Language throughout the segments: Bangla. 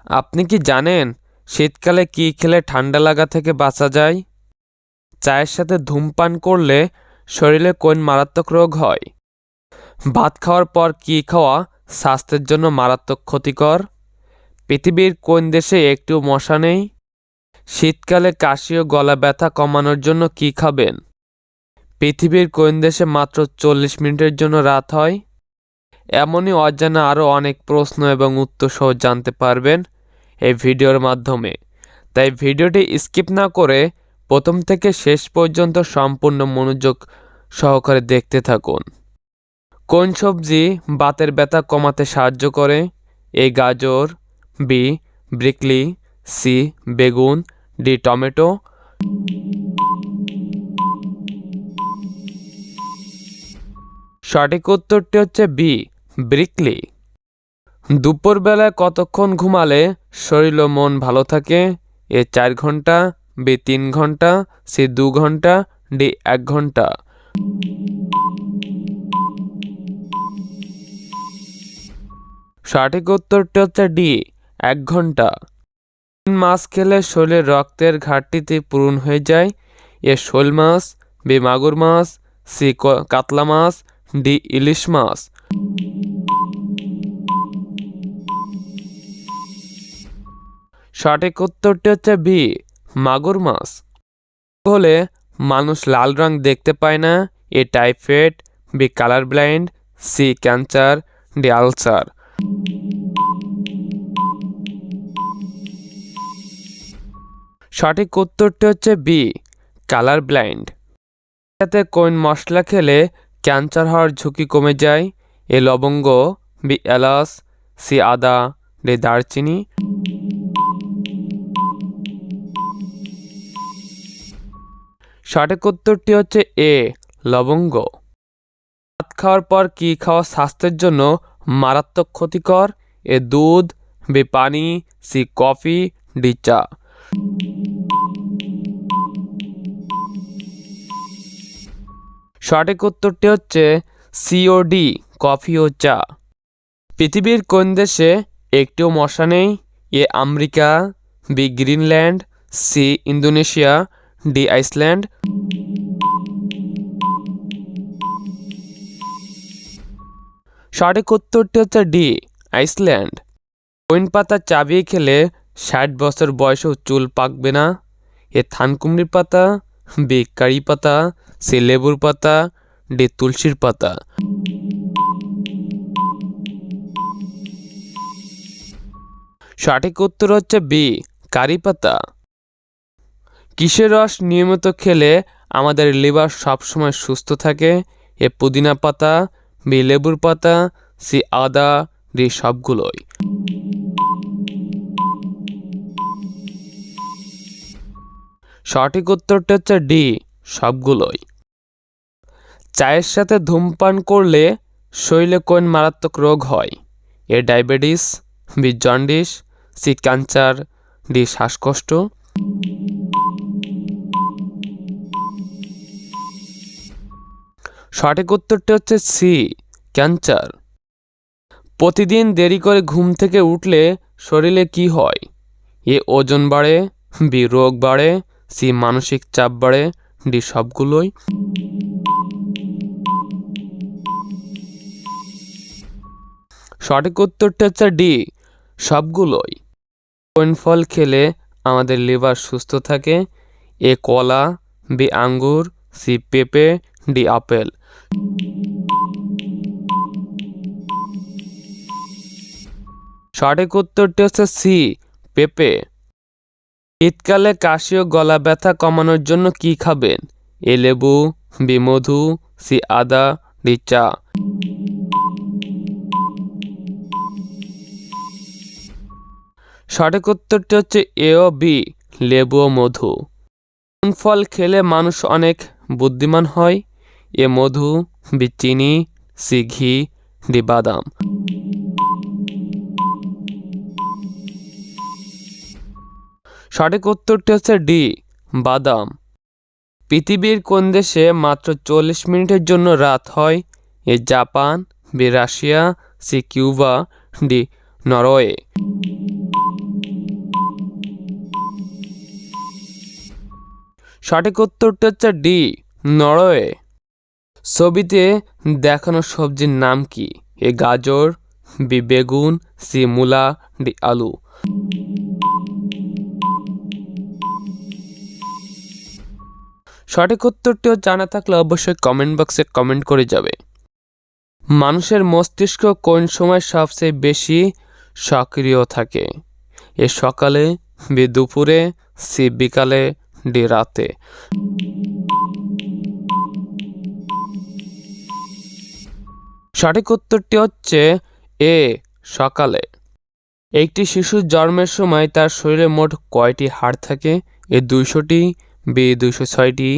আপনি কি জানেন শীতকালে কি খেলে ঠান্ডা লাগা থেকে বাঁচা যায়? চায়ের সাথে ধূমপান করলে শরীরে কোন মারাত্মক রোগ হয়? ভাত খাওয়ার পর কি খাওয়া স্বাস্থ্যের জন্য মারাত্মক ক্ষতিকর? পৃথিবীর কোন দেশে একটিও মশা নেই? শীতকালে কাশি ও গলা ব্যথা কমানোর জন্য কি খাবেন? পৃথিবীর কোন দেশে মাত্র 40 মিনিটের জন্য রাত হয়? এমনই অজানা আরও অনেক প্রশ্ন এবং উত্তর সহ জানতে পারবেন এই ভিডিওর মাধ্যমে। তাই ভিডিওটি স্কিপ না করে প্রথম থেকে শেষ পর্যন্ত সম্পূর্ণ মনোযোগ সহকারে দেখতে থাকুন। কোন সবজি বাতের ব্যথা কমাতে সাহায্য করে? এ গাজর, বি ব্রোকলি, সি বেগুন, ডি টমেটো। সঠিক উত্তরটি হচ্ছে বি ব্রোকলি। দুপুরবেলায় কতক্ষণ ঘুমালে শরীর ও মন ভালো থাকে? এ 4 ঘন্টা, বি 3 ঘন্টা, সি 2 ঘন্টা, ডি 1 ঘন্টা। সঠিক উত্তরটি হচ্ছে ডি 1 ঘন্টা। মাছ খেলে শরীরে রক্তের ঘাটতিতে পূরণ হয়ে যায়? এ শোল মাছ, বি মাগুর মাছ, সি কাতলা মাছ, ডি ইলিশ মাছ। সঠিক উত্তরটি হচ্ছে বি মাগুর মাছ। হলে মানুষ লাল রং দেখতে পায় না? A typhoid, B colour blind, C cancer, D ulcer. সঠিক উত্তরটি হচ্ছে বি কালার ব্লাইন্ড। এতে কোন মশলা খেলে ক্যান্সার হওয়ার ঝুঁকি কমে যায়? এ লবঙ্গ, বি এলাচ, সি আদা, ডি দারচিনি। সঠিক উত্তরটি হচ্ছে এ লবঙ্গ। ভাত খাওয়ার পর কি খাওয়া স্বাস্থ্যের জন্য মারাত্মক ক্ষতিকর? এ দুধ, বি পানি, সি কফি, ডি চা। সঠিক উত্তরটি হচ্ছে সি ও ডি কফি ও চা। পৃথিবীর কোন দেশে একটিও মশা নেই? A America, B Greenland, C Indonesia, D Iceland. সঠিক উত্তরটি হচ্ছে ডি আইসল্যান্ড। কোন পাতা চাবিয়ে খেলে 60 বছর বয়সেও চুল পাকবে না? এ থানকুমড়ির পাতা, বি কারি পাতা, সি লেবুর পাতা, ডি তুলসীর পাতা। সঠিক উত্তর হচ্ছে বি কারি পাতা। কিসের রস নিয়মিত খেলে আমাদের লিভার সবসময় সুস্থ থাকে? এ পুদিনা পাতা, বি লেবুর পাতা, সি আদা, ডি সবগুলোই। সঠিক উত্তরটি হচ্ছে ডি সবগুলোই। চায়ের সাথে ধূমপান করলে শরীরে কোন মারাত্মক রোগ হয়? A diabetes, B jaundice, C cancer, D শ্বাসকষ্ট। সঠিক উত্তরটি হচ্ছে সি ক্যান্সার। প্রতিদিন দেরি করে ঘুম থেকে উঠলে শরীরে কি হয়? এ ওজন বাড়ে, বি রোগ বাড়ে, সি মানসিক চাপ বাড়ে, ডি সবগুলোই। সঠিক উত্তরটি হচ্ছে ডি সবগুলোই। কোন ফল খেলে আমাদের লিভার সুস্থ থাকে? এ কলা, বি আঙ্গুর, সি পেঁপে, ডি আপেল। সঠিক উত্তরটি হচ্ছে সি পেঁপে। শীতকালে কাশি ও গলা ব্যথা কমানোর জন্য কি খাবেন? এ লেবু, বি মধু, সি আদা, ডি চা। সঠিক উত্তরটি হচ্ছে এ ও বি লেবু ও মধু। কোন ফল খেলে মানুষ অনেক বুদ্ধিমান হয়? এ মধু, বি চিনি, সি ঘি, ডি বাদাম। সঠিক উত্তরটি হচ্ছে ডি বাদাম। পৃথিবীর কোন দেশে মাত্র 40 মিনিটের জন্য রাত হয়? A Japan, B Russia, C Cuba, D Norway. সঠিক উত্তরটি হচ্ছে ডি, নরওয়ে। ছবিতে দেখানো সবজির নাম কি? এ গাজর, বি বেগুন, সি মূলা, ডি আলু। সঠিক উত্তরটিও জানা থাকলে অবশ্যই কমেন্ট বক্সে কমেন্ট করে যাবে। মানুষের মস্তিষ্ক কোন সময় সবচেয়ে বেশি সক্রিয় থাকে? এ সকালে, বি দুপুরে, সি বিকালে, ডি রাতে। সঠিক উত্তরটি হচ্ছে এ, সকালে। একটি শিশুর জন্মের সময় তার শরীরে মোট কয়টি হাড় থাকে? এ 200টি, বি 206টি,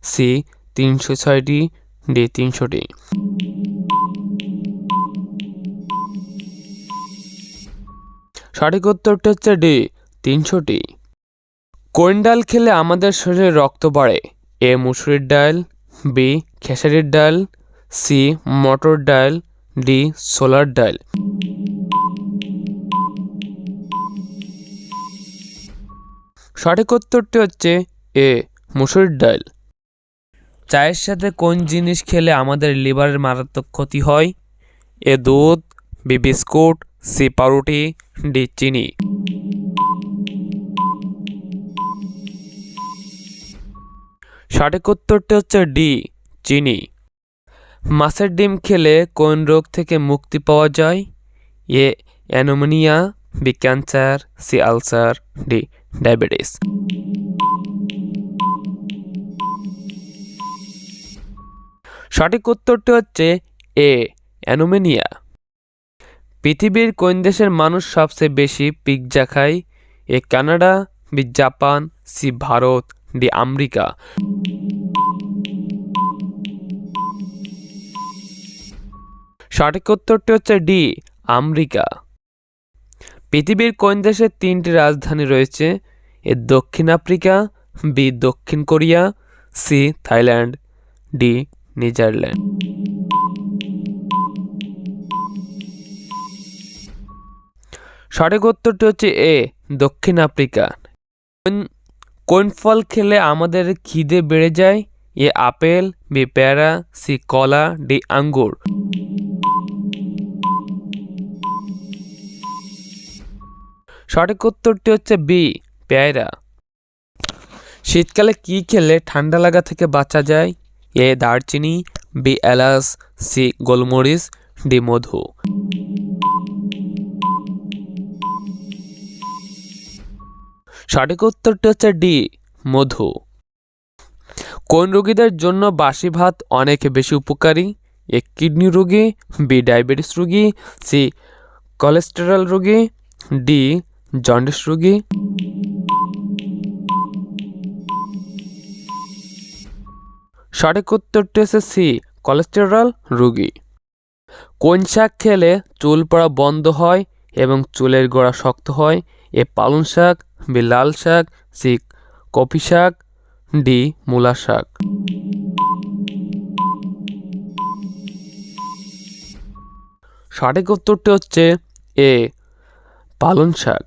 সি 306টি, ডি 300টি। সঠিক উত্তরটি হচ্ছে ডি, 300টি। কোন ডাল খেলে আমাদের শরীরে রক্ত বাড়ে? এ মুসুরির ডাল, বি খেসারির ডাল, সি মটর ডাল, ডি ছোলার ডাল। সঠিক উত্তরটি হচ্ছে এ মুসুরির ডাল। চায়ের সাথে কোন জিনিস খেলে আমাদের লিভারের মারাত্মক ক্ষতি হয়? এ দুধ, বি বিস্কুট, সি পাউরুটি, ডি চিনি। সঠিক উত্তরটি হচ্ছে ডি, চিনি। মাছের ডিম খেলে কোন রোগ থেকে মুক্তি পাওয়া যায়? A anaemia, B cancer, C ulcer, D diabetes. সঠিক উত্তরটি হচ্ছে এ অ্যানোমিয়া। পৃথিবীর কোন দেশের মানুষ সবচেয়ে বেশি পিৎজা খায়? এ Canada, B Japan, C Bharat, D America. সঠিক উত্তরটি হচ্ছে ডি আমেরিকা। পৃথিবীর কোন দেশের 3টি রাজধানী রয়েছে? এ দক্ষিণ আফ্রিকা, বি দক্ষিণ Korea, C Thailand, D Netherland. সঠিক উত্তরটি হচ্ছে এ দক্ষিণ আফ্রিকা। কোন ফল খেলে আমাদের খিদে বেড়ে যায়? এ আপেল, বি পেয়ারা, সি কলা, ডি আঙ্গুর। সঠিক উত্তরটি হচ্ছে বি পেয়ারা। শীতকালে কি খেলে ঠান্ডা লাগা থেকে বাঁচা যায়? এ দারচিনি, বি এলাচ, সি গোলমরিচ, ডি মধু। সঠিক উত্তরটি হচ্ছে ডি মধু। কোন রোগীদের জন্য বাসি ভাত অনেক বেশি উপকারী? এ কিডনি রোগী, বি ডায়াবেটিস রোগী, সি কোলেস্টেরল রোগী, ডি জন্ডিস রোগী। সঠিক উত্তরটি হচ্ছে সি কোলেস্টেরল রোগী। কোন শাক খেলে চুল পড়া বন্ধ হয় এবং চুলের গোড়া শক্ত হয়? এ পালং শাক, বি লাল শাক, সি কফি শাক, ডি মূলা শাক। সঠিক উত্তরটি হচ্ছে এ পালং শাক।